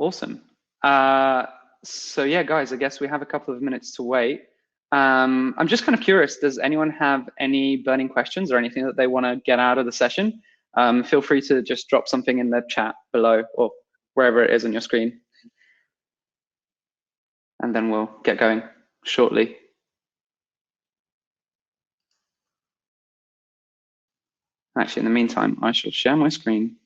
Awesome. So yeah, guys, I guess we have a couple of minutes to wait. I'm just kind of curious, does anyone have any burning questions or anything that they want to get out of the session? Feel free to just drop something in the chat below or wherever it is on your screen. And then we'll get going shortly. Actually, in the meantime, I shall share my screen.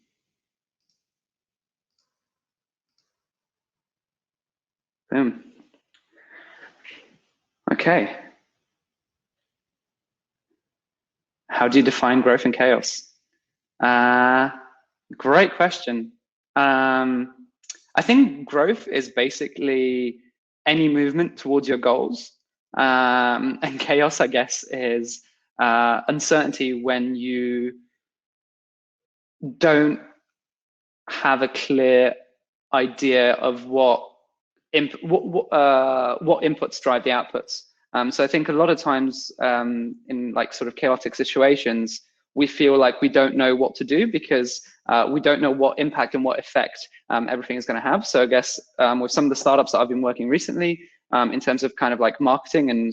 Boom. Okay. How do you define growth and chaos? Great question. I think growth is basically any movement towards your goals. And chaos, I guess, is uncertainty when you don't have a clear idea of what inputs drive the outputs. So I think a lot of times in like sort of chaotic situations, we feel like we don't know what to do because we don't know what impact and what effect everything is going to have. So I guess with some of the startups that I've been working recently in terms of kind of like marketing and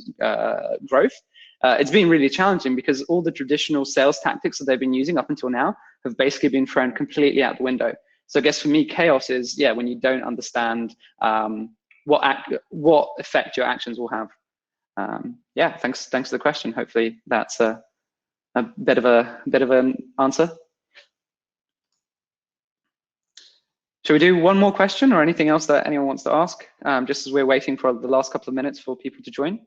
growth, it's been really challenging because all the traditional sales tactics that they've been using up until now have basically been thrown completely out the window. So I guess for me, chaos is, yeah, when you don't understand what effect your actions will have. Yeah, thanks for the question. Hopefully that's a bit of an answer. Should we do one more question or anything else that anyone wants to ask? Just as we're waiting for the last couple of minutes for people to join.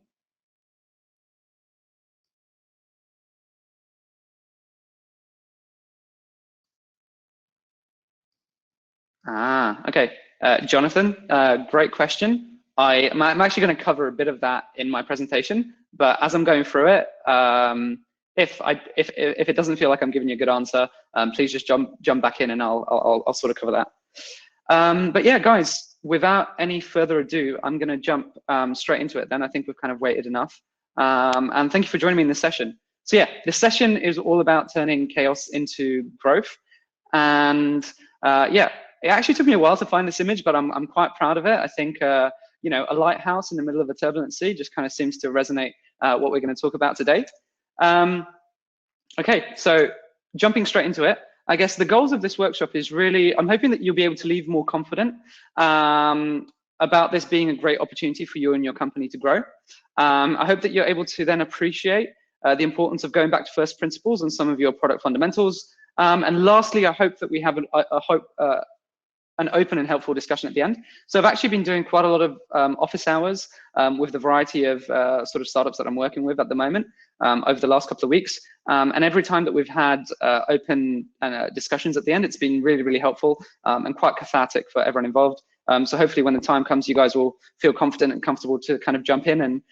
Okay. Jonathan, great question. I'm actually going to cover a bit of that in my presentation, but as I'm going through it, if it doesn't feel like I'm giving you a good answer, please just jump back in and I'll sort of cover that. But yeah, guys, without any further ado, I'm going to jump straight into it. Then I think we've kind of waited enough. And thank you for joining me in this session. So yeah, this session is all about turning chaos into growth. And yeah, it actually took me a while to find this image, but I'm quite proud of it. I think you know, a lighthouse in the middle of a turbulent sea just kind of seems to resonate what we're going to talk about today. Okay, so jumping straight into it, I guess the goals of this workshop is really, I'm hoping that you'll be able to leave more confident about this being a great opportunity for you and your company to grow. I hope that you're able to then appreciate the importance of going back to first principles and some of your product fundamentals. And lastly, I hope that we have an open and helpful discussion at the end. So I've actually been doing quite a lot of office hours with the variety of sort of startups that I'm working with at the moment over the last couple of weeks. And every time that we've had open discussions at the end, it's been really, really helpful and quite cathartic for everyone involved. So hopefully when the time comes, you guys will feel confident and comfortable to kind of jump in and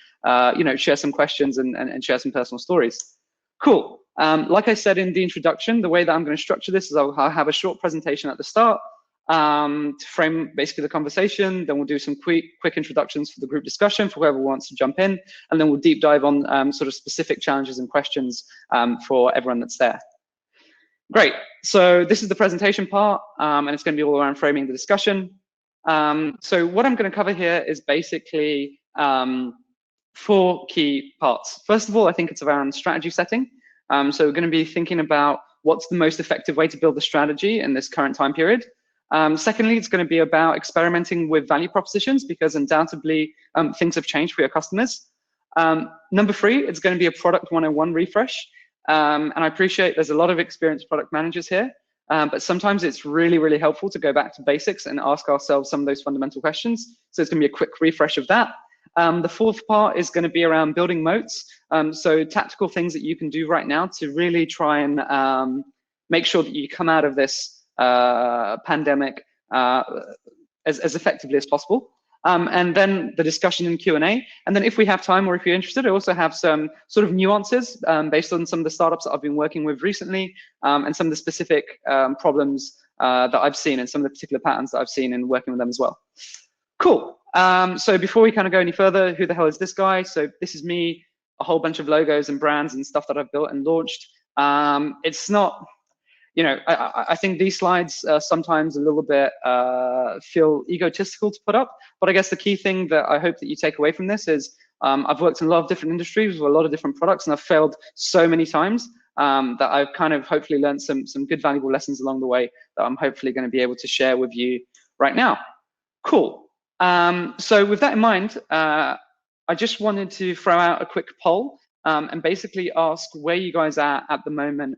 you know, share some questions and share some personal stories. Cool. Like I said in the introduction, the way that I'm going to structure this is I'll have a short presentation at the start to frame basically the conversation. Then we'll do some quick introductions for the group discussion for whoever wants to jump in, and then we'll deep dive on sort of specific challenges and questions for everyone that's there. Great. So this is the presentation part, and it's going to be all around framing the discussion. So what I'm going to cover here is basically 4 key parts. First of all, I think it's around strategy setting. So we're going to be thinking about what's the most effective way to build the strategy in this current time period. Secondly, it's going to be about experimenting with value propositions because undoubtedly things have changed for your customers. Number 3, it's going to be a product 101 refresh. And I appreciate there's a lot of experienced product managers here, but sometimes it's really, really helpful to go back to basics and ask ourselves some of those fundamental questions. So it's going to be a quick refresh of that. The 4th part is going to be around building moats. So tactical things that you can do right now to really try and make sure that you come out of this pandemic as effectively as possible. And then the discussion and Q&A. And then if we have time or if you're interested, I also have some sort of nuances based on some of the startups that I've been working with recently and some of the specific problems that I've seen and some of the particular patterns that I've seen in working with them as well. Cool. So before we kind of go any further, who the hell is this guy? So this is me, a whole bunch of logos and brands and stuff that I've built and launched. It's not, you know, I think these slides sometimes a little bit feel egotistical to put up, but I guess the key thing that I hope that you take away from this is I've worked in a lot of different industries with a lot of different products, and I've failed so many times that I've kind of hopefully learned some good valuable lessons along the way that I'm hopefully going to be able to share with you right now. Cool. So with that in mind, I just wanted to throw out a quick poll and basically ask where you guys are at the moment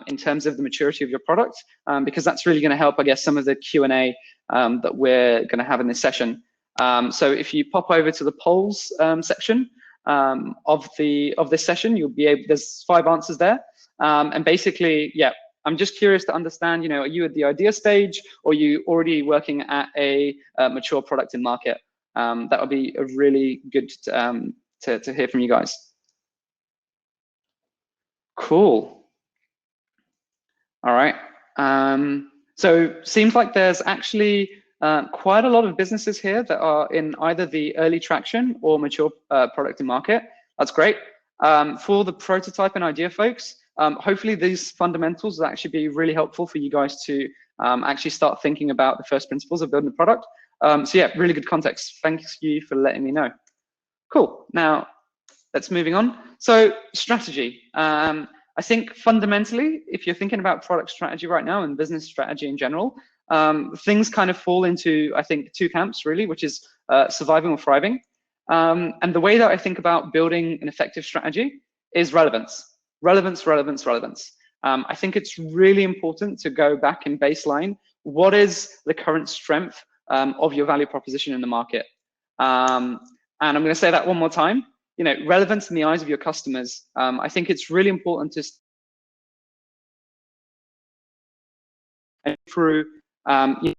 in terms of the maturity of your product, because that's really going to help, I guess, some of the Q&A that we're going to have in this session. So if you pop over to the polls section of this session, you'll be able, there's 5 answers there. And basically, yeah, I'm just curious to understand, you know, are you at the idea stage, or are you already working at a mature product in market? That would be a really good to hear from you guys. Cool. All right. So seems like there's actually quite a lot of businesses here that are in either the early traction or mature product in market. That's great. For the prototype and idea folks, hopefully these fundamentals will actually be really helpful for you guys to actually start thinking about the first principles of building the product. So yeah, really good context. Thank you for letting me know. Cool. Now, let's moving on. So strategy. I think fundamentally, if you're thinking about product strategy right now and business strategy in general, things kind of fall into, I think, 2 camps really, which is surviving or thriving. And the way that I think about building an effective strategy is relevance. Relevance, relevance, relevance. I think it's really important to go back and baseline what is the current strength of your value proposition in the market. And I'm going to say that one more time. You know, relevance in the eyes of your customers. I think it's really important to through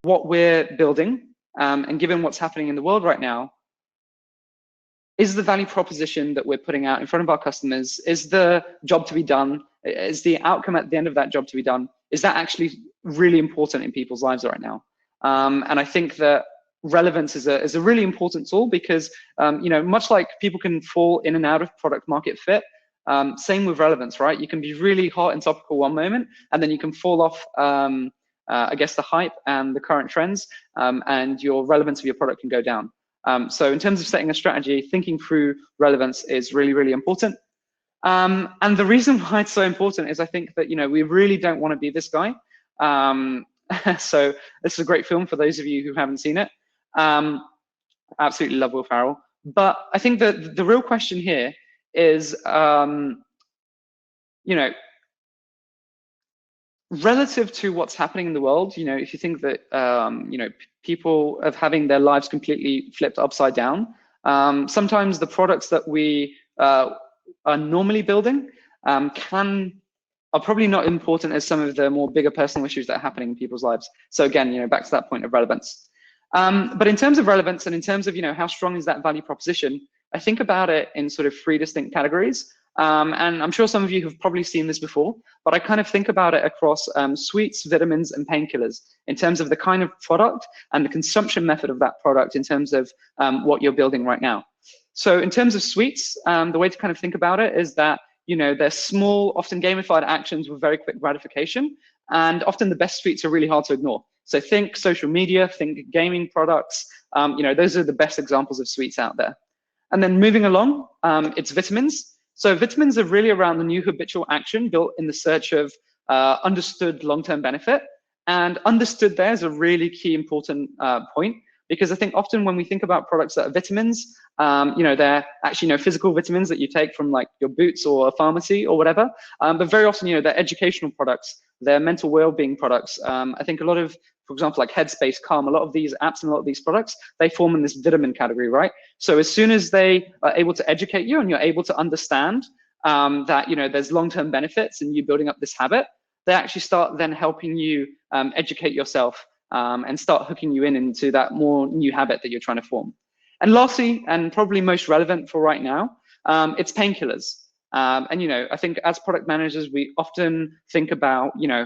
what we're building, and given what's happening in the world right now, is the value proposition that we're putting out in front of our customers, is the job to be done, is the outcome at the end of that job to be done, is that actually really important in people's lives right now? And I think that relevance is a really important tool because, you know, much like people can fall in and out of product market fit, same with relevance, right? You can be really hot and topical one moment, and then you can fall off, I guess, the hype and the current trends, and your relevance of your product can go down. So in terms of setting a strategy, thinking through relevance is really, really important. And the reason why it's so important is I think that, you know, we really don't want to be this guy. So this is a great film for those of you who haven't seen it. Absolutely love Will Ferrell. But I think that the real question here is, you know, relative to what's happening in the world, you know, if you think that, you know, people are having their lives completely flipped upside down, sometimes the products that we are normally building are probably not important as some of the more bigger personal issues that are happening in people's lives. So again, you know, back to that point of relevance. But in terms of relevance and in terms of, you know, how strong is that value proposition, I think about it in sort of 3 distinct categories. And I'm sure some of you have probably seen this before, but I kind of think about it across sweets, vitamins, and painkillers in terms of the kind of product and the consumption method of that product in terms of what you're building right now. So in terms of sweets, the way to kind of think about it is that, you know, they're small, often gamified actions with very quick gratification, and often the best sweets are really hard to ignore. So think social media, think gaming products, you know, those are the best examples of sweets out there. And then moving along, it's vitamins. So vitamins are really around the new habitual action built in the search of understood long-term benefit. And understood there is a really key important point, because I think often when we think about products that are vitamins, you know, they're actually, you know, physical vitamins that you take from like your Boots or a pharmacy or whatever. But very often, you know, they're educational products, they're mental well-being products. I think a lot of, for example, like Headspace, Calm, a lot of these apps and a lot of these products, they form in this vitamin category, right? So as soon as they are able to educate you and you're able to understand that, you know, there's long-term benefits in you building up this habit, they actually start then helping you educate yourself and start hooking you into that more new habit that you're trying to form. And lastly, and probably most relevant for right now, it's painkillers. And, you know, I think as product managers, we often think about, you know,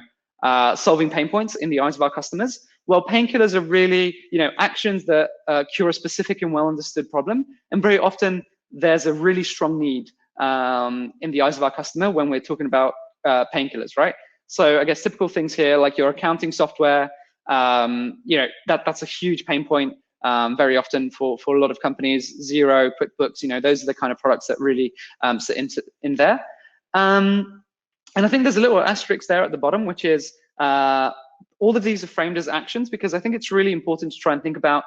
solving pain points in the eyes of our customers. Well, painkillers are really, you know, actions that cure a specific and well understood problem. And very often there's a really strong need in the eyes of our customer when we're talking about painkillers, right? So I guess typical things here, like your accounting software, that's a huge pain point very often for a lot of companies. Xero, QuickBooks, those are the kind of products that really sit in there. And I think there's a little asterisk there at the bottom, which is all of these are framed as actions, because I think it's really important to try and think about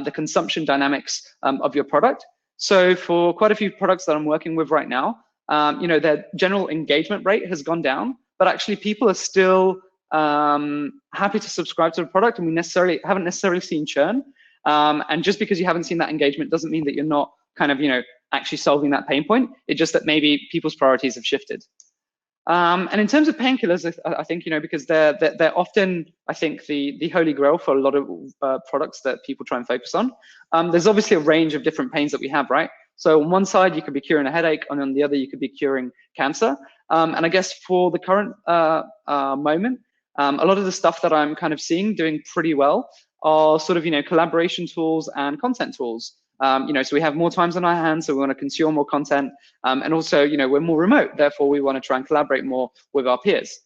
the consumption dynamics of your product. So for quite a few products that I'm working with right now, their general engagement rate has gone down, but actually people are still happy to subscribe to the product, and we haven't necessarily seen churn. And just because you haven't seen that engagement doesn't mean that you're not kind of, actually solving that pain point. It's just that maybe people's priorities have shifted. And in terms of painkillers, I think, because they're often, I think, the holy grail for a lot of products that people try and focus on. There's obviously a range of different pains that we have, right? So on one side, you could be curing a headache, and on the other, you could be curing cancer. And I guess for the current moment, a lot of the stuff that I'm kind of seeing doing pretty well are sort of, collaboration tools and content tools. So we have more times on our hands, so we want to consume more content. And also, we're more remote, therefore we want to try and collaborate more with our peers.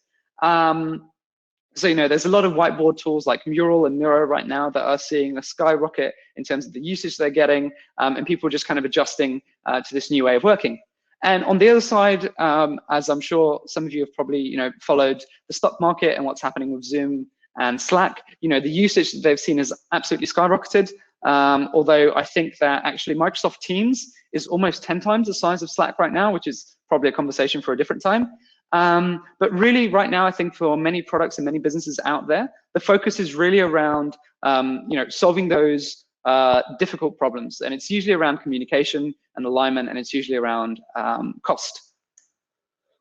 So, there's a lot of whiteboard tools like Mural and Miro right now that are seeing a skyrocket in terms of the usage they're getting, and people just kind of adjusting to this new way of working. And on the other side, as I'm sure some of you have probably, followed the stock market and what's happening with Zoom and Slack, the usage that they've seen has absolutely skyrocketed. Although I think that actually Microsoft Teams is almost 10 times the size of Slack right now, which is probably a conversation for a different time. But really right now, I think for many products and many businesses out there, the focus is really around, solving those difficult problems. And it's usually around communication and alignment, and it's usually around cost.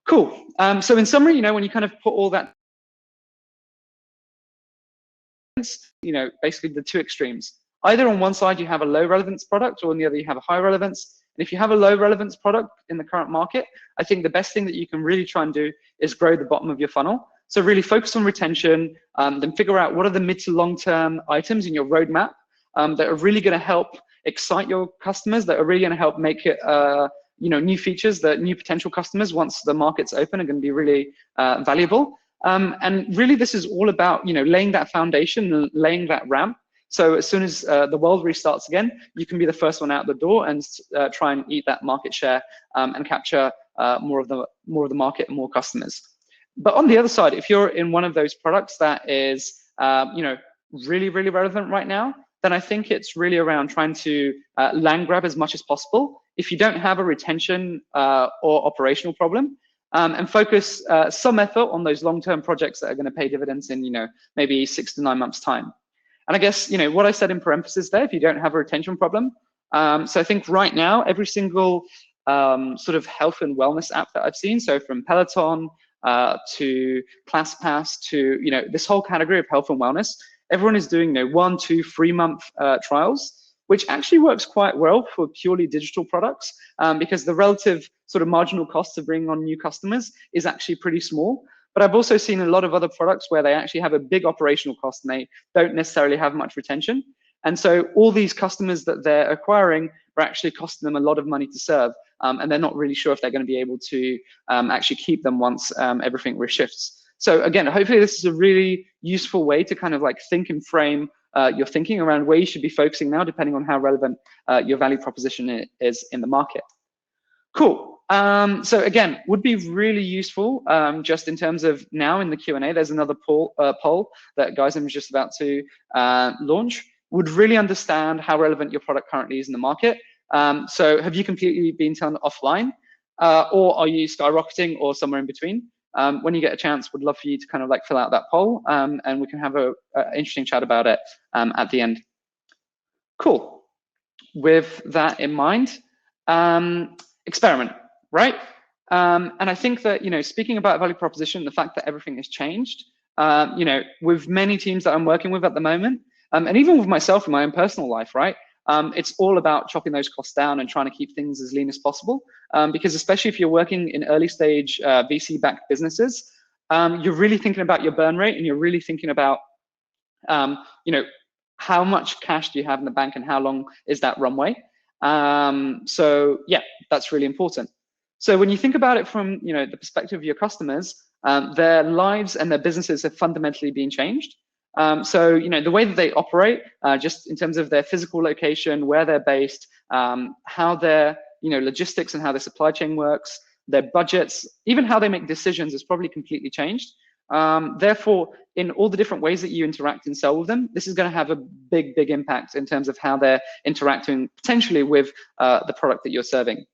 Cool. So in summary, when you kind of put all that, basically the two extremes. Either on one side you have a low relevance product, or on the other you have a high relevance. And if you have a low relevance product in the current market, I think the best thing that you can really try and do is grow the bottom of your funnel. So really focus on retention, then figure out what are the mid to long term items in your roadmap that are really going to help excite your customers, that are really going to help make it new features that new potential customers, once the market's open, are going to be really valuable. And really this is all about laying that foundation and laying that ramp. So as soon as the world restarts again, you can be the first one out the door and try and eat that market share and capture more of the market and more customers. But on the other side, if you're in one of those products that is really, really relevant right now, then I think it's really around trying to land grab as much as possible. If you don't have a retention or operational problem, and focus some effort on those long-term projects that are going to pay dividends in maybe 6 to 9 months' time. And I guess, what I said in parentheses there, if you don't have a retention problem. So I think right now, every single sort of health and wellness app that I've seen, so from Peloton to ClassPass to, this whole category of health and wellness, everyone is doing 1, 2, 3 month trials, which actually works quite well for purely digital products because the relative sort of marginal cost of bringing on new customers is actually pretty small. But I've also seen a lot of other products where they actually have a big operational cost and they don't necessarily have much retention. And so all these customers that they're acquiring are actually costing them a lot of money to serve. And they're not really sure if they're going to be able to actually keep them once everything reshifts. So again, hopefully this is a really useful way to kind of like think and frame your thinking around where you should be focusing now, depending on how relevant your value proposition is in the market. Cool. So again, would be really useful just in terms of now in the Q&A, there's another poll that Guyson was just about to launch. Would really understand how relevant your product currently is in the market. So have you completely been turned offline or are you skyrocketing or somewhere in between? When you get a chance, would love for you to kind of like fill out that poll and we can have an interesting chat about it at the end. Cool. With that in mind, experiment, right? And I think that, speaking about value proposition, the fact that everything has changed, with many teams that I'm working with at the moment, and even with myself in my own personal life, right? It's all about chopping those costs down and trying to keep things as lean as possible. Because especially if you're working in early stage VC-backed businesses, you're really thinking about your burn rate and you're really thinking about, how much cash do you have in the bank and how long is that runway? So yeah, that's really important. So when you think about it from the perspective of your customers, their lives and their businesses have fundamentally been changed. So, the way that they operate, just in terms of their physical location, where they're based, how their, logistics and how their supply chain works, their budgets, even how they make decisions has probably completely changed. Therefore, in all the different ways that you interact and sell with them, this is going to have a big, big impact in terms of how they're interacting potentially with the product that you're serving.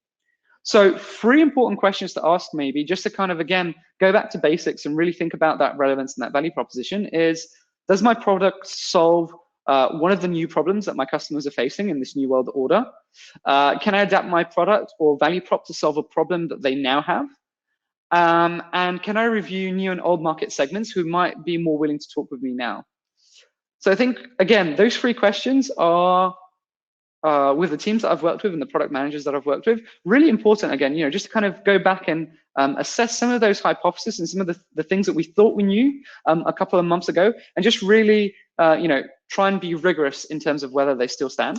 So 3 important questions to ask, maybe just to kind of, again, go back to basics and really think about that relevance and that value proposition is, does my product solve one of the new problems that my customers are facing in this new world order? Can I adapt my product or value prop to solve a problem that they now have? And can I review new and old market segments who might be more willing to talk with me now? So I think, again, those 3 questions are, with the teams that I've worked with and the product managers that I've worked with, really important, again, just to kind of go back and assess some of those hypotheses and some of the things that we thought we knew a couple of months ago, and just really, try and be rigorous in terms of whether they still stand.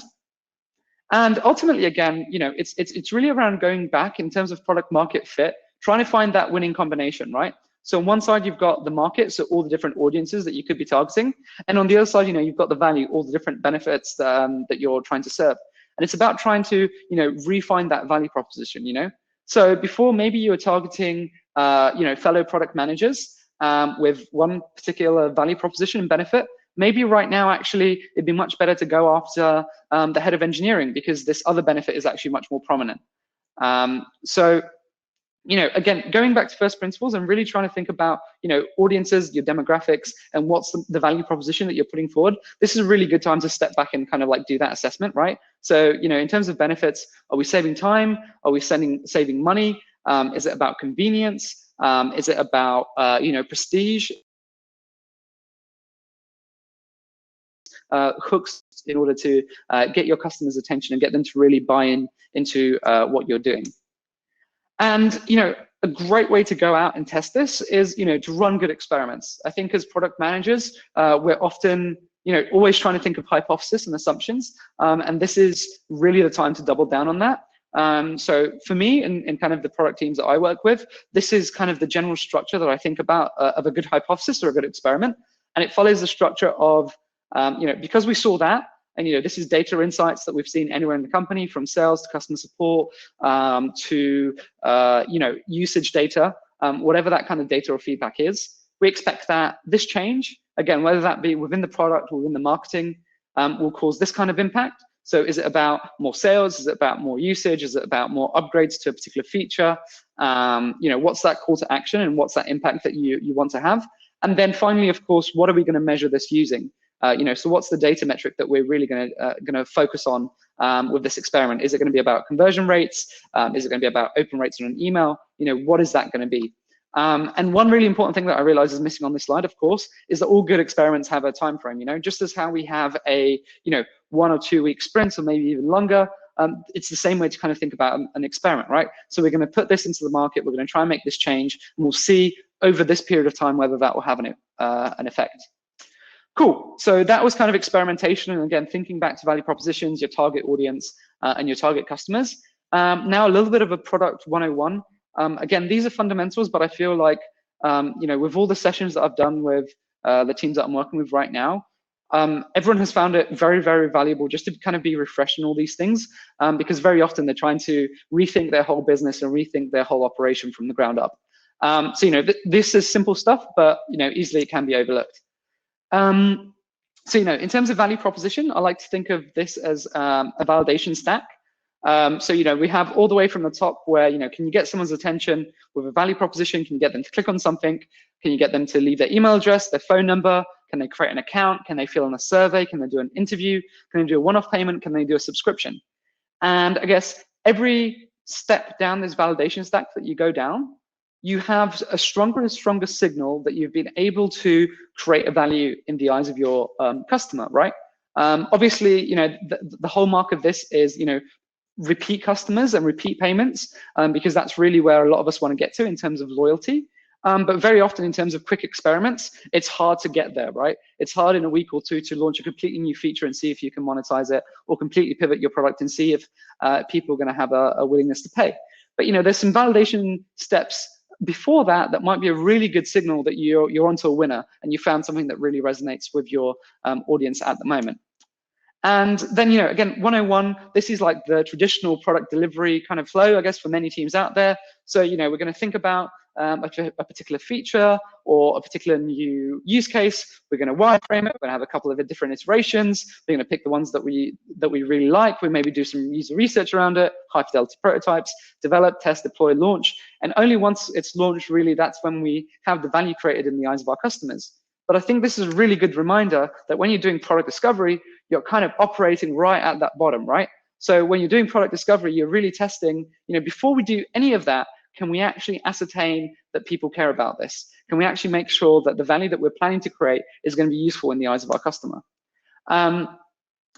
And ultimately, again, it's really around going back in terms of product market fit, trying to find that winning combination, right? So on one side, you've got the market, so all the different audiences that you could be targeting. And on the other side, you've got the value, all the different benefits that you're trying to serve. And it's about trying to, refine that value proposition, So before, maybe you were targeting, fellow product managers with one particular value proposition and benefit. Maybe right now, actually, it'd be much better to go after the head of engineering because this other benefit is actually much more prominent. So, again, going back to first principles and really trying to think about, audiences, your demographics, and what's the value proposition that you're putting forward. This is a really good time to step back and kind of like do that assessment, right? So, in terms of benefits, are we saving time? Are we saving money? Is it about convenience? Is it about, prestige? Hooks in order to get your customers' attention and get them to really buy into what you're doing. And, a great way to go out and test this is, to run good experiments. I think as product managers, we're often, always trying to think of hypotheses and assumptions. And this is really the time to double down on that. So for me and kind of the product teams that I work with, this is kind of the general structure that I think about of a good hypothesis or a good experiment. And it follows the structure of, because we saw that, and this is data insights that we've seen anywhere in the company, from sales to customer support to usage data, whatever that kind of data or feedback is. We expect that this change, again, whether that be within the product or within the marketing, will cause this kind of impact. So is it about more sales? Is it about more usage? Is it about more upgrades to a particular feature? What's that call to action and what's that impact that you want to have? And then finally, of course, what are we going to measure this using? So what's the data metric that we're really going to focus on with this experiment? Is it going to be about conversion rates? Is it going to be about open rates on an email? What is that going to be? And one really important thing that I realize is missing on this slide, of course, is that all good experiments have a time frame. Just as how we have a 1 or 2 week sprint, or maybe even longer. It's the same way to kind of think about an experiment, right? So we're going to put this into the market. We're going to try and make this change, and we'll see over this period of time whether that will have an effect. Cool. So that was kind of experimentation, and again, thinking back to value propositions, your target audience, and your target customers. Now a little bit of a product 101. Again, these are fundamentals, but I feel like with all the sessions that I've done with the teams that I'm working with right now, everyone has found it very, very valuable just to kind of be refreshing all these things, because very often they're trying to rethink their whole business and rethink their whole operation from the ground up. So this is simple stuff, but easily it can be overlooked. So in terms of value proposition, I like to think of this as a validation stack. So we have all the way from the top where can you get someone's attention with a value proposition? Can you get them to click on something? Can you get them to leave their email address, their phone number? Can they create an account? Can they fill in a survey? Can they do an interview? Can they do a one-off payment? Can they do a subscription? And I guess every step down this validation stack that you go down, you have a stronger and stronger signal that you've been able to create a value in the eyes of your customer, right? Obviously, the hallmark of this is, repeat customers and repeat payments, because that's really where a lot of us want to get to in terms of loyalty. But very often in terms of quick experiments, it's hard to get there, right? It's hard in a week or two to launch a completely new feature and see if you can monetize it, or completely pivot your product and see if people are going to have a willingness to pay. But there's some validation steps before that, that might be a really good signal that you're onto a winner and you found something that really resonates with your audience at the moment. And then, again, 101, this is like the traditional product delivery kind of flow, I guess, for many teams out there. So, we're going to think about a particular feature or a particular new use case. We're going to wireframe it. We're going to have a couple of different iterations. We're going to pick the ones that we really like. We maybe do some user research around it, high fidelity prototypes, develop, test, deploy, launch. And only once it's launched, really, that's when we have the value created in the eyes of our customers. But I think this is a really good reminder that when you're doing product discovery, you're kind of operating right at that bottom, right? So when you're doing product discovery, you're really testing, before we do any of that, can we actually ascertain that people care about this? Can we actually make sure that the value that we're planning to create is going to be useful in the eyes of our customer? And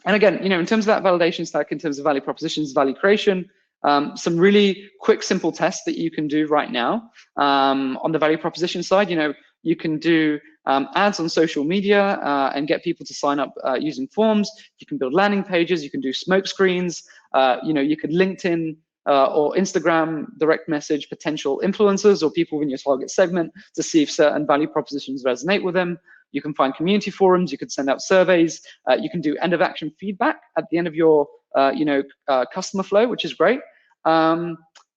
again, in terms of that validation stack, in terms of value propositions, value creation, some really quick, simple tests that you can do right now. On the value proposition side, you can do ads on social media and get people to sign up using forms. You can build landing pages. You can do smoke screens. You could LinkedIn or Instagram direct message potential influencers or people in your target segment to see if certain value propositions resonate with them. You can find community forums. You could send out surveys. You can do end of action feedback at the end of your customer flow, which is great.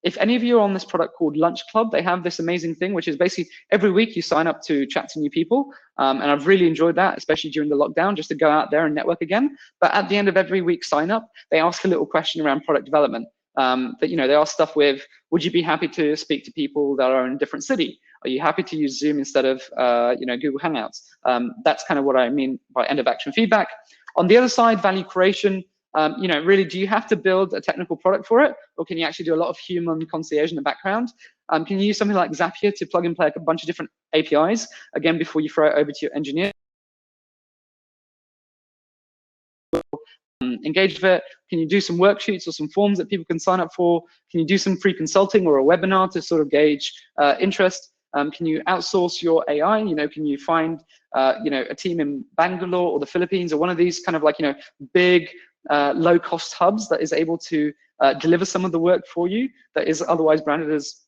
If any of you are on this product called Lunch Club, they have this amazing thing, which is basically every week you sign up to chat to new people. And I've really enjoyed that, especially during the lockdown, just to go out there and network again. But at the end of every week sign up, they ask a little question around product development. They ask stuff with, would you be happy to speak to people that are in a different city? Are you happy to use Zoom instead of Google Hangouts? That's kind of what I mean by end of action feedback. On the other side, value creation. Really, do you have to build a technical product for it, or can you actually do a lot of human concierge in the background? Can you use something like Zapier to plug and play a bunch of different APIs, again, before you throw it over to your engineer? Engage with it? Can you do some worksheets or some forms that people can sign up for? Can you do some free consulting or a webinar to sort of gauge interest? Can you outsource your AI? Can you find a team in Bangalore or the Philippines or one of these kind of like big low-cost hubs that is able to deliver some of the work for you that is otherwise branded as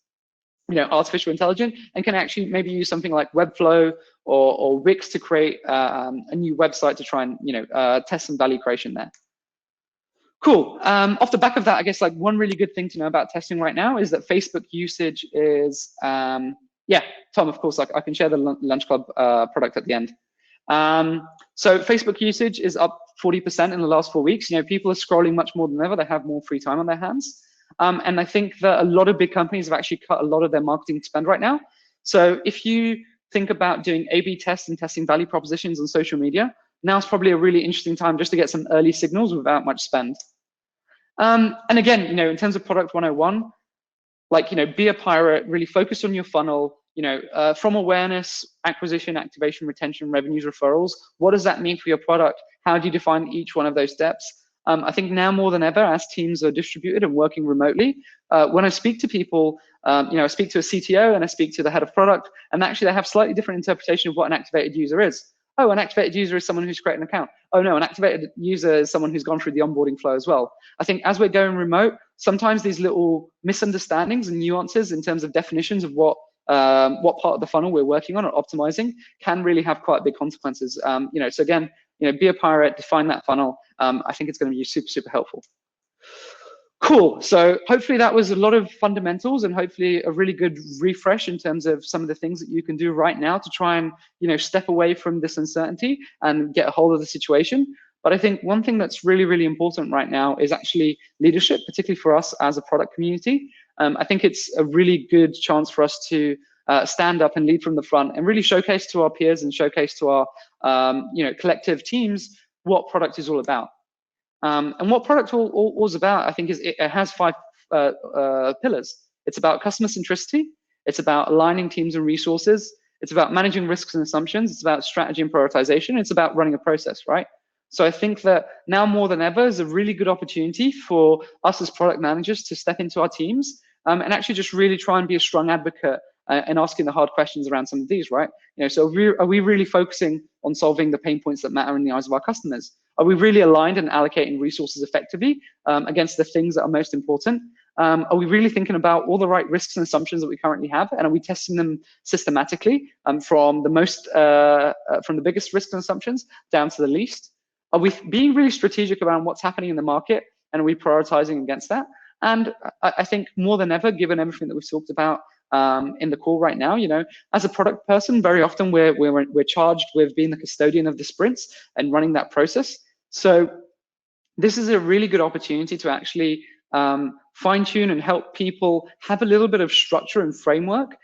artificial intelligence, and can actually maybe use something like Webflow or Wix to create a new website to try and test some value creation there. Cool. Off the back of that, I guess like one really good thing to know about testing right now is that Facebook usage is, yeah, Tom, of course, like I can share the Lunch Club product at the end. So Facebook usage is up 40% in the last 4 weeks. People are scrolling much more than ever. They have more free time on their hands. And I think that a lot of big companies have actually cut a lot of their marketing spend right now. So if you think about doing A/B tests and testing value propositions on social media, now's probably a really interesting time just to get some early signals without much spend. And again, in terms of product 101, like, be a pirate, really focus on your funnel, from awareness, acquisition, activation, retention, revenues, referrals. What does that mean for your product? How do you define each one of those steps? I think now more than ever, as teams are distributed and working remotely, when I speak to people, I speak to a CTO and I speak to the head of product, and actually they have slightly different interpretation of what an activated user is. Oh, an activated user is someone who's created an account. Oh no, an activated user is someone who's gone through the onboarding flow as well. I think as we're going remote, sometimes these little misunderstandings and nuances in terms of definitions of what part of the funnel we're working on or optimizing can really have quite big consequences. So again, be a pirate, define that funnel. I think it's going to be super, super helpful. Cool. So hopefully that was a lot of fundamentals and hopefully a really good refresh in terms of some of the things that you can do right now to try and, step away from this uncertainty and get a hold of the situation. But I think one thing that's really, really important right now is actually leadership, particularly for us as a product community. I think it's a really good chance for us to stand up and lead from the front and really showcase to our peers and showcase to our collective teams what product is all about. And what product all is about, I think, is it has 5 pillars. It's about customer centricity. It's about aligning teams and resources. It's about managing risks and assumptions. It's about strategy and prioritization. It's about running a process, right? So I think that now more than ever is a really good opportunity for us as product managers to step into our teams and actually just really try and be a strong advocate and asking the hard questions around some of these, right? So are we really focusing on solving the pain points that matter in the eyes of our customers? Are we really aligned and allocating resources effectively against the things that are most important? Are we really thinking about all the right risks and assumptions that we currently have, and are we testing them systematically from the biggest risks and assumptions down to the least? Are we being really strategic around what's happening in the market, and are we prioritizing against that? And I think more than ever, given everything that we've talked about in the call right now, as a product person, very often we're charged with being the custodian of the sprints and running that process. So this is a really good opportunity to actually fine tune and help people have a little bit of structure and framework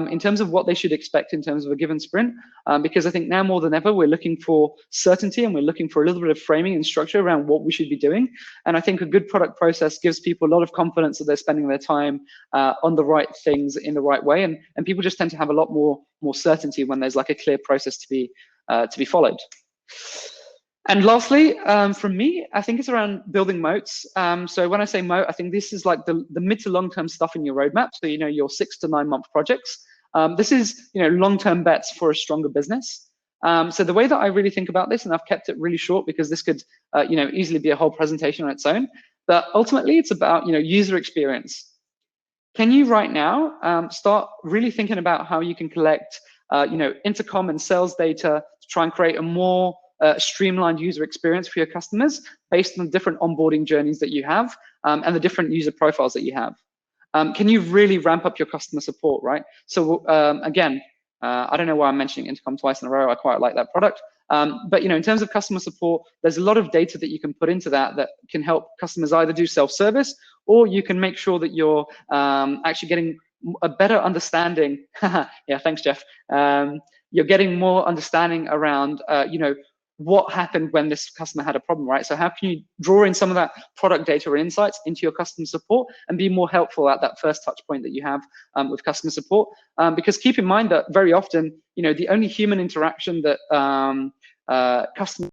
in terms of what they should expect in terms of a given sprint. Because I think now more than ever, we're looking for certainty, and we're looking for a little bit of framing and structure around what we should be doing. And I think a good product process gives people a lot of confidence that they're spending their time on the right things in the right way. And people just tend to have a lot more certainty when there's like a clear process to be followed. And lastly, from me, I think it's around building moats. So when I say moat, I think this is like the mid to long-term stuff in your roadmap. So, your 6 to 9 month projects. This is, long-term bets for a stronger business. So the way that I really think about this, and I've kept it really short because this could, easily be a whole presentation on its own. But ultimately, it's about, user experience. Can you right now start really thinking about how you can collect, intercom and sales data to try and create a more streamlined user experience for your customers based on the different onboarding journeys that you have and the different user profiles that you have? Can you really ramp up your customer support, right? So again, I don't know why I'm mentioning Intercom twice in a row. I quite like that product. But in terms of customer support, there's a lot of data that you can put into that can help customers either do self-service, or you can make sure that you're actually getting a better understanding. Yeah, thanks, Jeff. You're getting more understanding around, what happened when this customer had a problem, right? So how can you draw in some of that product data or insights into your customer support and be more helpful at that first touch point that you have with customer support? Because keep in mind that very often, the only human interaction that customer,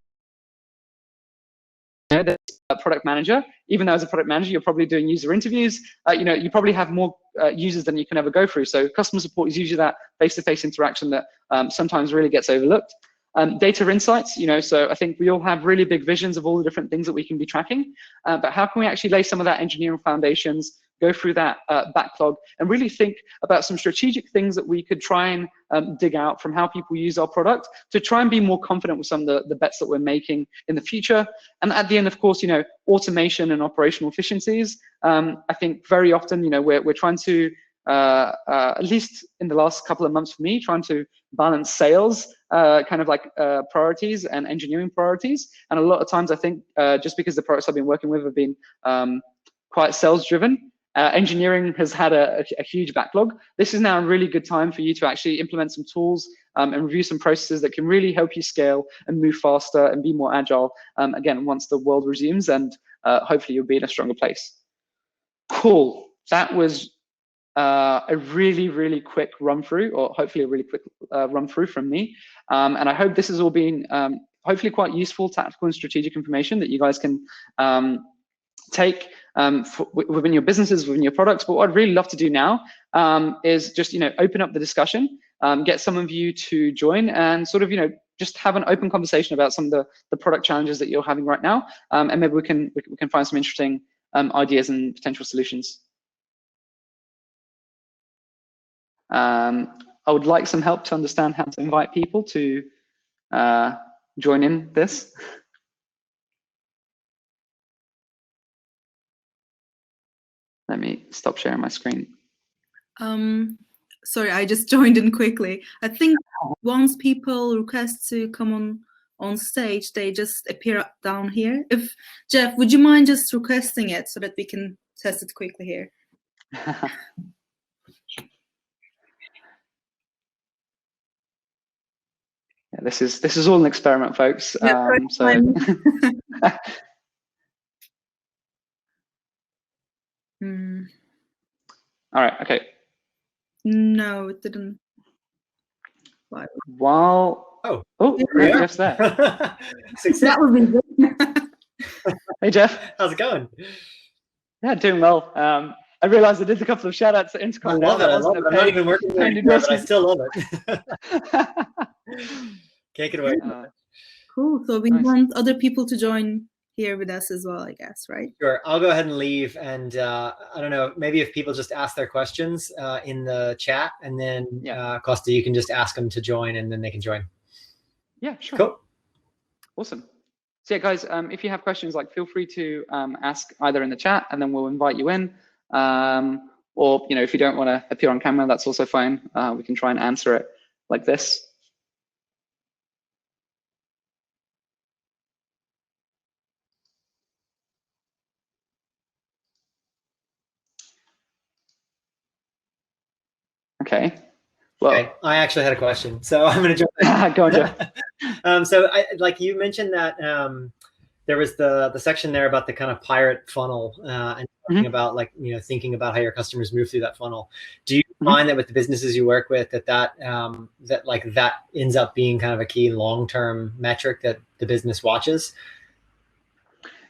the product manager, even though as a product manager, you're probably doing user interviews, you probably have more users than you can ever go through. So customer support is usually that face-to-face interaction that sometimes really gets overlooked. Data insights, so I think we all have really big visions of all the different things that we can be tracking, but how can we actually lay some of that engineering foundations, go through that backlog, and really think about some strategic things that we could try and dig out from how people use our product to try and be more confident with some of the bets that we're making in the future. And at the end, of course, automation and operational efficiencies. I think very often, we're trying to, at least in the last couple of months for me, trying to balance sales kind of like priorities and engineering priorities. And a lot of times I think just because the products I've been working with have been quite sales driven, engineering has had a huge backlog. This is now a really good time for you to actually implement some tools and review some processes that can really help you scale and move faster and be more agile, again, once the world resumes, and hopefully you'll be in a stronger place. Cool. That was a really, really quick run through, or hopefully a really quick run through from me. And I hope this has all been hopefully quite useful, tactical and strategic information that you guys can take within your businesses, within your products. But what I'd really love to do now is just, open up the discussion, get some of you to join and sort of, just have an open conversation about some of the product challenges that you're having right now. And maybe we can find some interesting ideas and potential solutions. I would like some help to understand how to invite people to join in this. Let me stop sharing my screen. Sorry, I just joined in quickly. I think once people request to come on stage, they just appear down here. If Jeff, would you mind just requesting it so that we can test it quickly here? Yeah, this is all an experiment, folks. Yeah, so. All right. Okay. No, it didn't. While yeah. Jeff's there. That would be good. Hey, Jeff. How's it going? Yeah, doing well. I realized I did a couple of shout outs to Intercom. I love it. I'm not even working there anymore, but I still love it. Can't get away from it. Cool. So we want other people to join here with us as well, I guess, right? Sure. I'll go ahead and leave. And I don't know, maybe if people just ask their questions in the chat, and then Kosta, you can just ask them to join, and then they can join. Yeah, sure. Cool. Awesome. So yeah, guys, if you have questions, like feel free to ask either in the chat, and then we'll invite you in. Or if you don't want to appear on camera, that's also fine. We can try and answer it like this. Okay. Well, okay. I actually had a question, so I'm going to jump in. Go on, Jeff. So like you mentioned that there was the section there about the kind of pirate funnel and talking about like, thinking about how your customers move through that funnel. Do you find that with the businesses you work with that ends up being kind of a key long-term metric that the business watches?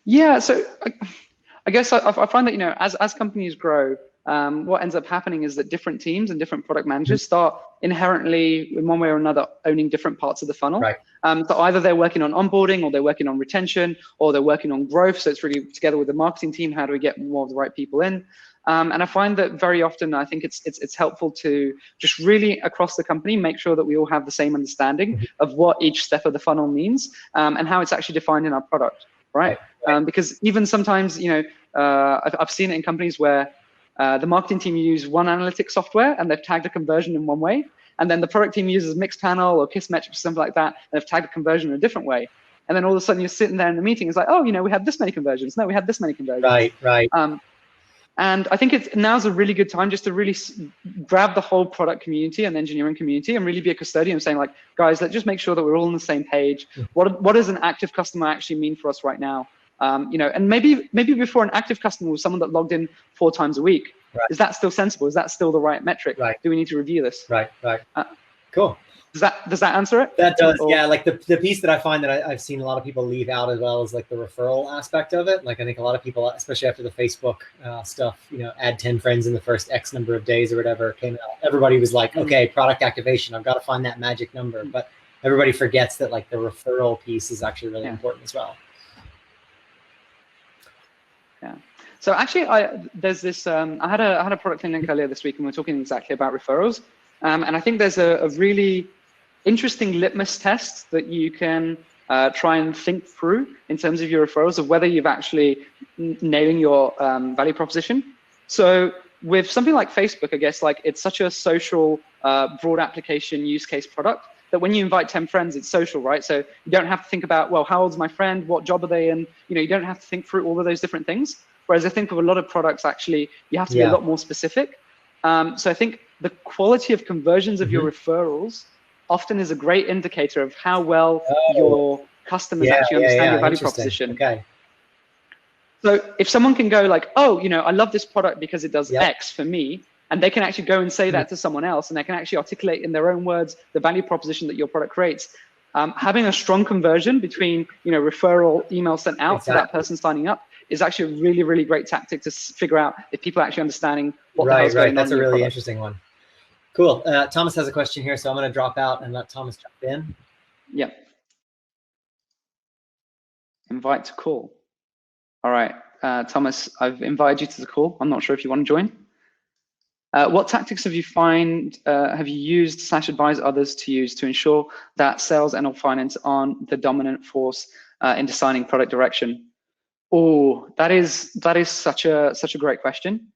Yeah, so I guess I find that, as companies grow, what ends up happening is that different teams and different product managers start inherently, in one way or another, owning different parts of the funnel. Right. So either they're working on onboarding, or they're working on retention, or they're working on growth. So it's really together with the marketing team, how do we get more of the right people in? And I find that very often, I think it's helpful to just really across the company make sure that we all have the same understanding of what each step of the funnel means, and how it's actually defined in our product, right? Because even sometimes, I've seen it in companies where the marketing team use one analytics software and they've tagged a conversion in one way, and then the product team uses Mixpanel or Kissmetrics or something like that, and they've tagged a conversion in a different way. And then all of a sudden you're sitting there in the meeting, it's like, oh, we have this many conversions. No, we have this many conversions. Right. And I think now's a really good time just to really grab the whole product community and engineering community and really be a custodian, saying like, guys, let's just make sure that we're all on the same page. What does an active customer actually mean for us right now? And maybe before, an active customer was someone that logged in 4 times a week. Right. Is that still sensible? Is that still the right metric? Right. Do we need to review this? Right. Cool. Does that answer it? That does. Or, yeah. Like the piece that I find that I've seen a lot of people leave out as well is like the referral aspect of it. Like I think a lot of people, especially after the Facebook stuff, add 10 friends in the first X number of days or whatever came out. Everybody was like, okay, product activation. I've got to find that magic number. But everybody forgets that like the referral piece is actually really important as well. Yeah. So actually, there's this. I had a product clinic earlier this week, and we were talking exactly about referrals. And I think there's a really interesting litmus test that you can try and think through in terms of your referrals, of whether you've actually nailing your value proposition. So with something like Facebook, I guess like it's such a social, broad application use case product that when you invite 10 friends, it's social, right? So you don't have to think about, well, how old's my friend? What job are they in? You don't have to think through all of those different things. Whereas I think with a lot of products, actually, you have to be a lot more specific. So I think the quality of conversions of your referrals often is a great indicator of how well your customers actually understand your value proposition. Okay. So if someone can go like, oh, I love this product because it does X for me, and they can actually go and say that to someone else, and they can actually articulate in their own words the value proposition that your product creates. Having a strong conversion between, referral email sent out to that person signing up is actually a really, really great tactic to figure out if people are actually understanding what the hell's going on. That's a really interesting one. Cool. Thomas has a question here, so I'm going to drop out and let Thomas jump in. Yeah. Invite to call. All right, Thomas, I've invited you to the call. I'm not sure if you want to join. What tactics have you used / advised others to use to ensure that sales and or finance aren't the dominant force in deciding product direction? Oh, that is such a great question.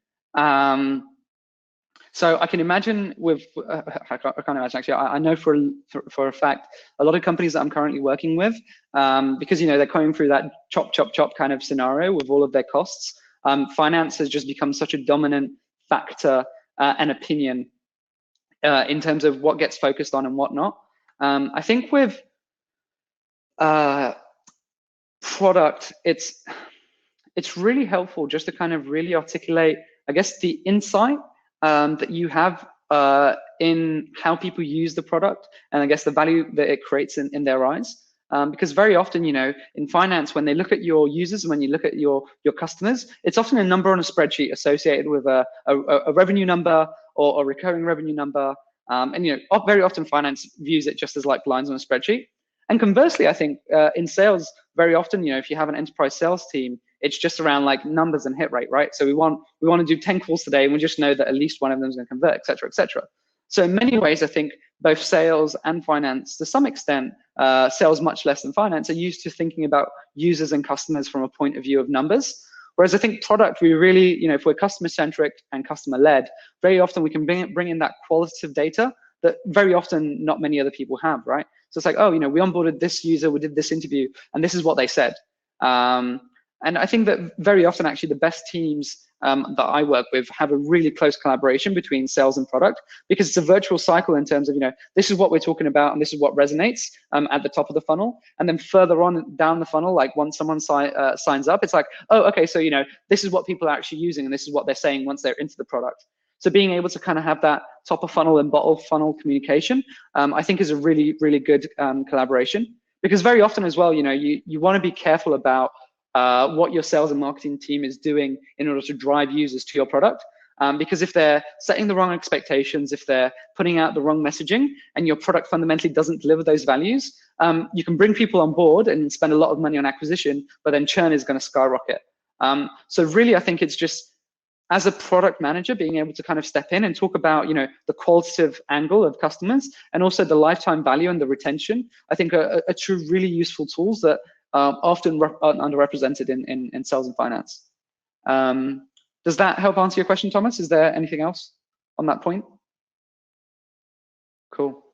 So I can imagine with, I can't imagine actually, I know for a fact, a lot of companies that I'm currently working with, because, they're going through that chop kind of scenario with all of their costs, finance has just become such a dominant factor and opinion in terms of what gets focused on and what not. I think with product, it's really helpful just to kind of really articulate, I guess, the insight that you have in how people use the product, and I guess the value that it creates in their eyes. Because very often, in finance, when they look at your users, when you look at your customers, it's often a number on a spreadsheet associated with a revenue number or a recurring revenue number. And very often finance views it just as like lines on a spreadsheet. And conversely, I think in sales, very often, if you have an enterprise sales team, it's just around like numbers and hit rate, right? So we want to do 10 calls today, and we just know that at least one of them is going to convert, et cetera, et cetera. So in many ways, I think both sales and finance, to some extent, sales much less than finance, are used to thinking about users and customers from a point of view of numbers. Whereas I think product, we really, if we're customer-centric and customer-led, very often we can bring in that qualitative data that very often not many other people have, right? So it's like, oh, we onboarded this user, we did this interview, and this is what they said. And I think that very often, actually, the best teams that I work with have a really close collaboration between sales and product, because it's a virtual cycle in terms of, this is what we're talking about and this is what resonates at the top of the funnel. And then further on down the funnel, like once someone signs up, it's like, oh, okay, so, this is what people are actually using and this is what they're saying once they're into the product. So being able to kind of have that top of funnel and bottom of funnel communication, I think is a really, really good collaboration, because very often as well, you want to be careful about what your sales and marketing team is doing in order to drive users to your product. Because if they're setting the wrong expectations, if they're putting out the wrong messaging, and your product fundamentally doesn't deliver those values, you can bring people on board and spend a lot of money on acquisition, but then churn is going to skyrocket. So really, I think it's just, as a product manager, being able to kind of step in and talk about, the qualitative angle of customers and also the lifetime value and the retention, I think are two really useful tools that often are underrepresented in sales and finance. Does that help answer your question, Thomas? Is there anything else on that point? Cool.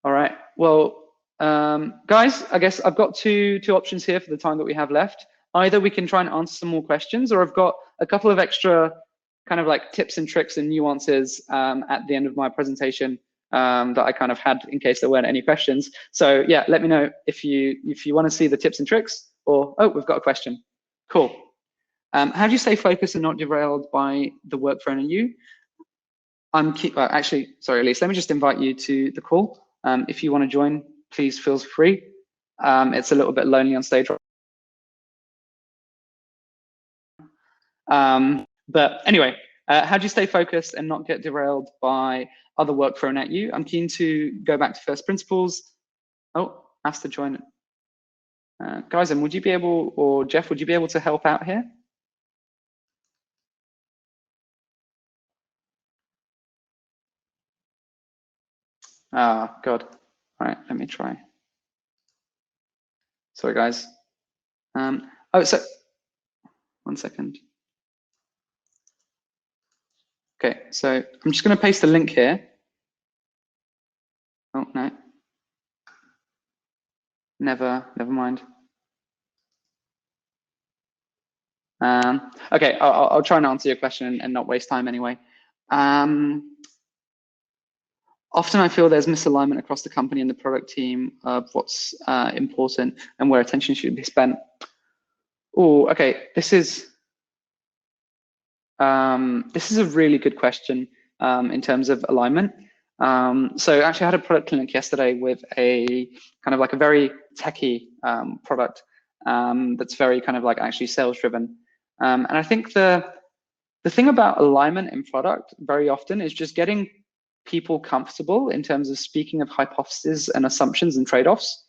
All right. Well, guys, I guess I've got two options here for the time that we have left. Either we can try and answer some more questions, or I've got a couple of extra kind of like tips and tricks and nuances at the end of my presentation that I kind of had in case there weren't any questions. So yeah, let me know if you want to see the tips and tricks, or, oh, we've got a question. Cool. How do you stay focused and not derailed by the workflow and you? Actually, sorry, Elise, let me just invite you to the call. If you want to join, please feel free. It's a little bit lonely on stage. But anyway, how do you stay focused and not get derailed by other work thrown at you? I'm keen to go back to first principles. Oh, asked to join. Guys, and would you be able, or Jeff, would you be able to help out here? Ah, God. All right, let me try. Sorry, guys. Oh, so 1 second. Okay, so I'm just going to paste the link here. Oh, no. Never mind. Okay, I'll try and answer your question and not waste time anyway. Often I feel there's misalignment across the company and the product team of what's important and where attention should be spent. Oh, okay, this is a really good question in terms of alignment. So actually I had a product clinic yesterday with a kind of like a very techie product that's very kind of like actually sales driven. And I think the thing about alignment in product very often is just getting people comfortable in terms of speaking of hypotheses and assumptions and trade-offs.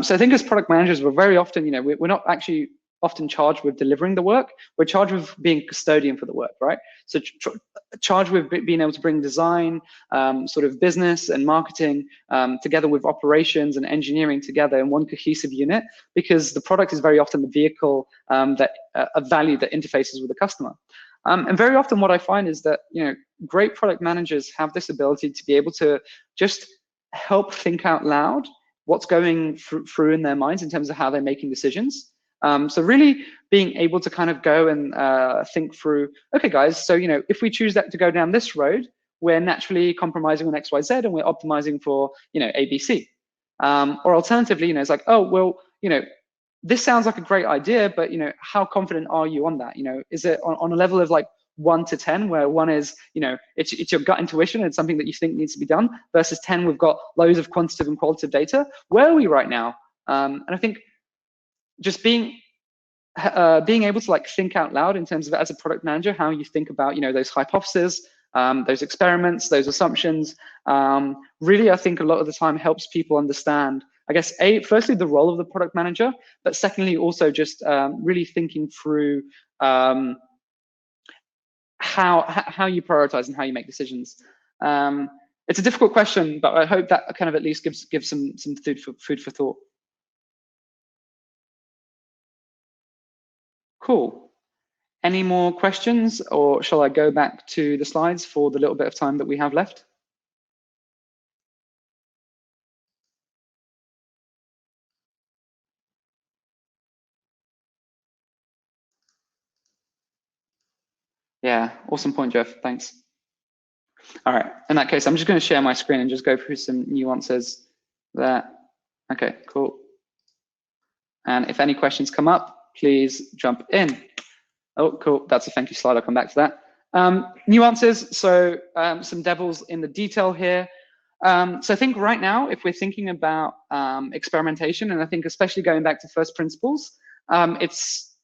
So I think as product managers, we're very often, we're not actually often charged with delivering the work. We're charged with being a custodian for the work, right? So charged with being able to bring design, sort of business and marketing together with operations and engineering together in one cohesive unit, because the product is very often the vehicle of value that interfaces with the customer. And very often what I find is that, great product managers have this ability to be able to just help think out loud what's going through in their minds in terms of how they're making decisions. So really being able to kind of go and think through, okay, guys, so, if we choose that to go down this road, we're naturally compromising on X, Y, Z, and we're optimizing for, A, B, C. Or alternatively, it's like, oh, well, this sounds like a great idea, but, how confident are you on that? Is it on a level of like 1 to 10, where 1 is, it's your gut intuition, it's something that you think needs to be done, versus 10, we've got loads of quantitative and qualitative data. Where are we right now? And I think just being able to like think out loud in terms of, as a product manager, how you think about, those hypotheses, those experiments, those assumptions, really, I think a lot of the time helps people understand I guess, firstly, the role of the product manager, but secondly, also just really thinking through how you prioritize and how you make decisions. It's a difficult question, but I hope that kind of at least gives some food for thought. Cool. Any more questions, or shall I go back to the slides for the little bit of time that we have left? Yeah, awesome point, Jeff. Thanks. All right, in that case, I'm just going to share my screen and just go through some nuances there. Okay, cool. And if any questions come up, please jump in. Oh, cool. That's a thank you slide. I'll come back to that. Nuances. So some devils in the detail here. So I think right now, if we're thinking about experimentation, and I think especially going back to first principles, it's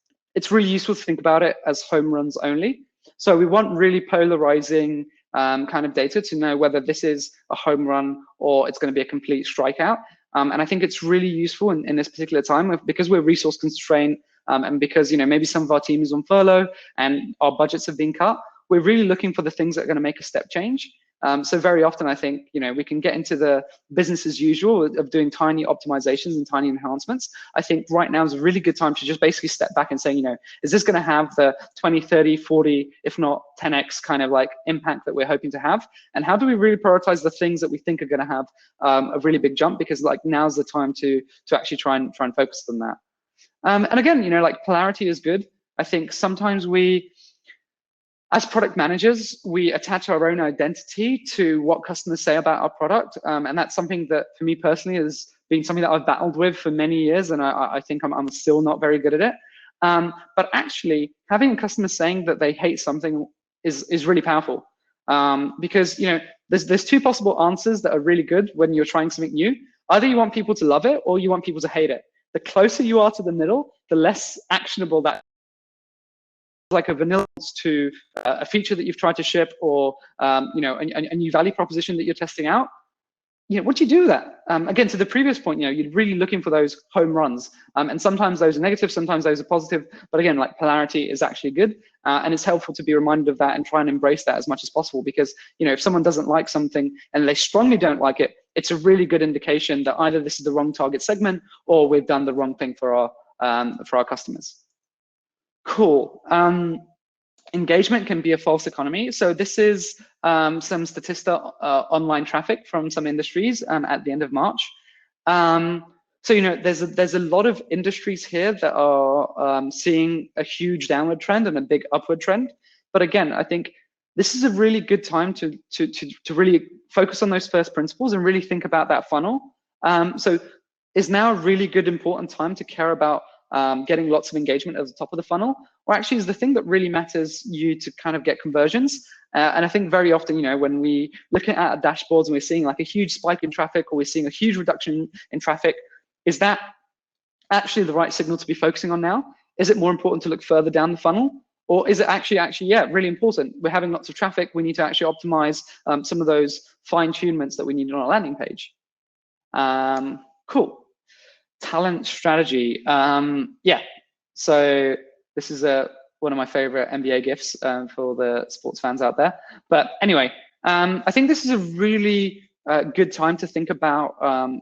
really useful to think about it as home runs only. So we want really polarizing kind of data to know whether this is a home run or it's going to be a complete strikeout. And I think it's really useful in this particular time because we're resource constrained and because maybe some of our team is on furlough and our budgets have been cut. We're really looking for the things that are going to make a step change. So very often, I think we can get into the business as usual of doing tiny optimizations and tiny enhancements. I think right now is a really good time to just basically step back and say, is this going to have the 20, 30, 40, if not 10x kind of like impact that we're hoping to have? And how do we really prioritize the things that we think are going to have a really big jump? Because like now's the time to actually try and focus on that. And again, like polarity is good. I think sometimes as product managers, we attach our own identity to what customers say about our product. And that's something that for me personally has been something that I've battled with for many years. And I think I'm still not very good at it. But actually having a customer saying that they hate something is really powerful. Because there's two possible answers that are really good when you're trying something new. Either you want people to love it or you want people to hate it. The closer you are to the middle, the less actionable that like a vanilla to a feature that you've tried to ship or a new value proposition that you're testing out. What do you do with that? Again, to the previous point, you're really looking for those home runs. And sometimes those are negative, sometimes those are positive. But again, like polarity is actually good. And it's helpful to be reminded of that and try and embrace that as much as possible. Because if someone doesn't like something and they strongly don't like it, it's a really good indication that either this is the wrong target segment or we've done the wrong thing for our customers. Cool. Engagement can be a false economy. So this is some Statista online traffic from some industries at the end of March. So there's a lot of industries here that are seeing a huge downward trend and a big upward trend. But again, I think this is a really good time to really focus on those first principles and really think about that funnel. So is now a really good, important time to care about getting lots of engagement at the top of the funnel, or actually is the thing that really matters you to kind of get conversions. And I think very often, when we look at our dashboards and we're seeing like a huge spike in traffic or we're seeing a huge reduction in traffic, is that actually the right signal to be focusing on now? Is it more important to look further down the funnel? Or is it actually, yeah, really important? We're having lots of traffic. We need to actually optimize some of those fine-tunements that we need on our landing page. Cool. Talent strategy. Yeah, so this is one of my favorite NBA gifs for the sports fans out there. But anyway, I think this is a really good time to think about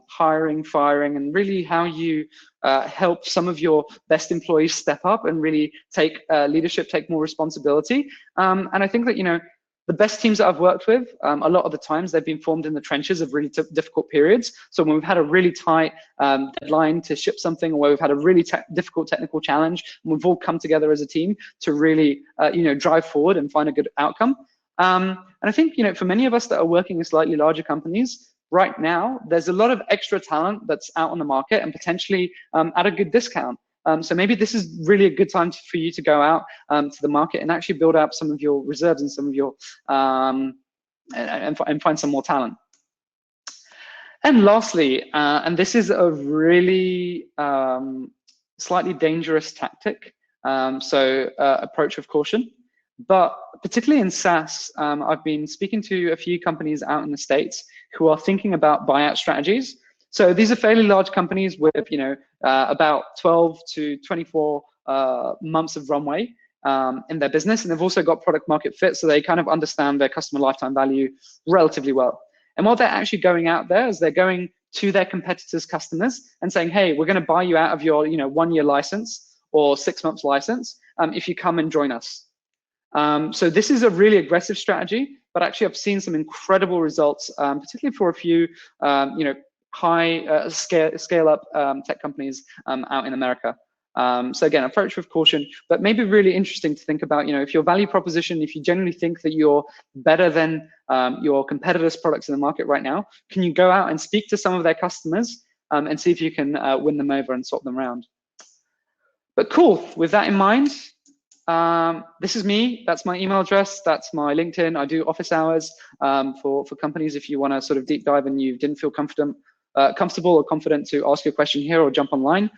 hiring, firing, and really how you help some of your best employees step up and really take leadership, take more responsibility. And I think that, the best teams that I've worked with, a lot of the times they've been formed in the trenches of really difficult periods. So when we've had a really tight deadline to ship something, or where we've had a really difficult technical challenge, and we've all come together as a team to really, drive forward and find a good outcome. And I think, for many of us that are working in slightly larger companies, right now, there's a lot of extra talent that's out on the market and potentially at a good discount. So maybe this is really a good time for you to go out to the market and actually build up some of your reserves and some of your and find some more talent. And lastly, and this is a really slightly dangerous tactic, so approach with caution. But particularly in SaaS, I've been speaking to a few companies out in the States who are thinking about buyout strategies. So these are fairly large companies with, you know, about 12 to 24 months of runway in their business, and they've also got product market fit, so they kind of understand their customer lifetime value relatively well. And what they're actually going out there is they're going to their competitors' customers and saying, hey, we're going to buy you out of your, you know, 1-year license or 6 months license if you come and join us. So this is a really aggressive strategy, but actually I've seen some incredible results, particularly for a few, you know, high scale up tech companies out in America. So again, approach with caution, but maybe really interesting to think about, you know, if your value proposition, if you generally think that you're better than your competitors' products in the market right now, can you go out and speak to some of their customers and see if you can win them over and swap them around. But cool, with that in mind, this is me, that's my email address, that's my LinkedIn. I do office hours for companies if you want to sort of deep dive and you didn't feel comfortable or confident to ask your question here or jump online.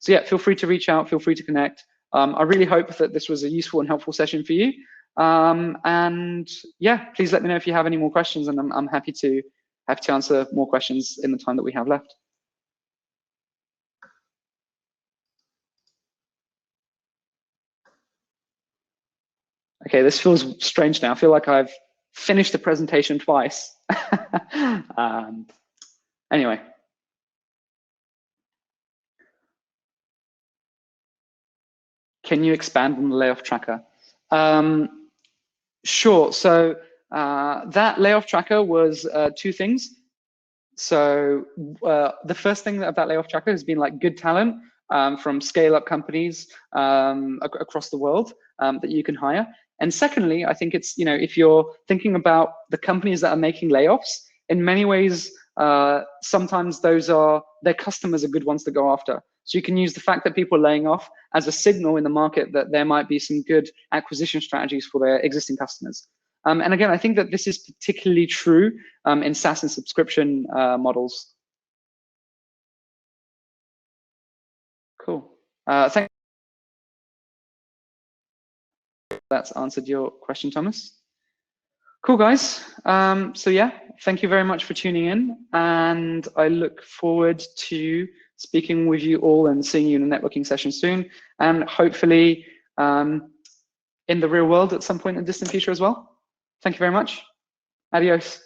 So yeah, feel free to reach out, feel free to connect. I really hope that this was a useful and helpful session for you. And yeah, please let me know if you have any more questions, and I'm happy to answer more questions in the time that we have left. Okay, this feels strange now. I feel like I've finished the presentation twice. Anyway. Can you expand on the layoff tracker? Sure. So that layoff tracker was 2 things. So the first thing of that layoff tracker has been like good talent from scale-up companies across the world that you can hire. And secondly, I think it's, you know, if you're thinking about the companies that are making layoffs, in many ways, sometimes their customers are good ones to go after. So you can use the fact that people are laying off as a signal in the market that there might be some good acquisition strategies for their existing customers. And again, I think that this is particularly true in SaaS and subscription models. Cool. Thank you. That's answered your question, Thomas. Cool, guys. So yeah, thank you very much for tuning in, and I look forward to speaking with you all and seeing you in a networking session soon, and hopefully in the real world at some point in the distant future as well. Thank you very much. Adios.